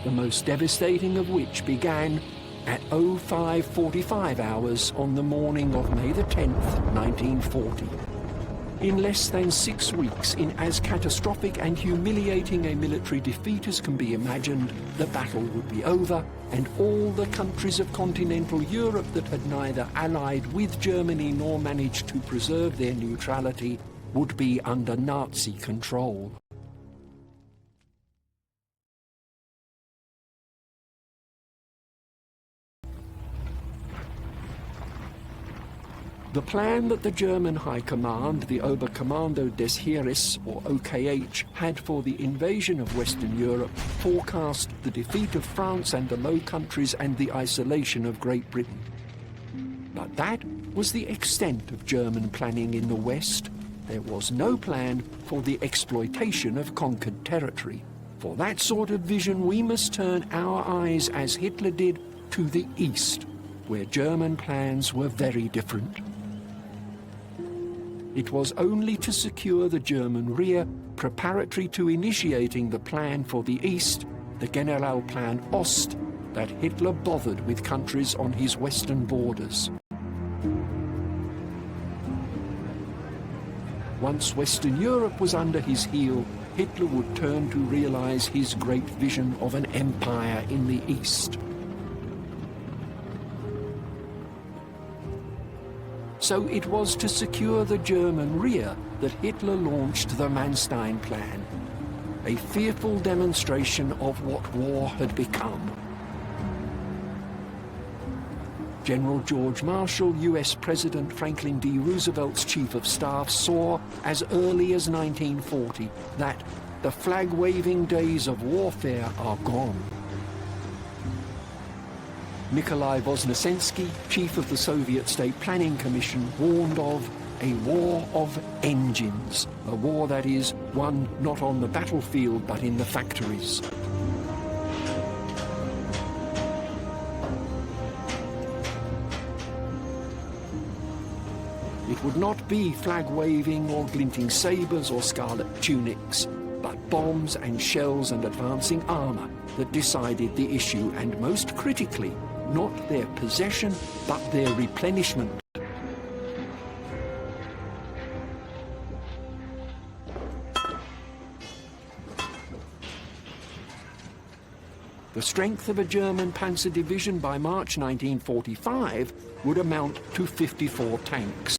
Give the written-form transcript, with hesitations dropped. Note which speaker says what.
Speaker 1: the most devastating of which began at 05:45 hours on the morning of May the 10th, 1940. In less than 6 weeks, in as catastrophic and humiliating a military defeat as can be imagined, the battle would be over, and all the countries of continental Europe that had neither allied with Germany nor managed to preserve their neutrality would be under Nazi control. The plan that the German High Command, the Oberkommando des Heeres, or OKH, had for the invasion of Western Europe forecast the defeat of France and the Low Countries and the isolation of Great Britain. But that was the extent of German planning in the West. There was no plan for the exploitation of conquered territory. For that sort of vision, we must turn our eyes, as Hitler did, to the East, where German plans were very different. It was only to secure the German rear, preparatory to initiating the plan for the East, the Generalplan Ost, that Hitler bothered with countries on his western borders. Once Western Europe was under his heel, Hitler would turn to realize his great vision of an empire in the East. So it was to secure the German rear that Hitler launched the Manstein Plan, a fearful demonstration of what war had become. General George Marshall, US President Franklin D. Roosevelt's Chief of Staff, saw as early as 1940 that the flag-waving days of warfare are gone. Nikolai Voznesensky, chief of the Soviet State Planning Commission, warned of a war of engines, a war that is won not on the battlefield but in the factories. It would not be flag-waving or glinting sabres or scarlet tunics, but bombs and shells and advancing armor that decided the issue, and most critically, not their possession, but their replenishment. The strength of a German panzer division by March 1945 would amount to 54 tanks.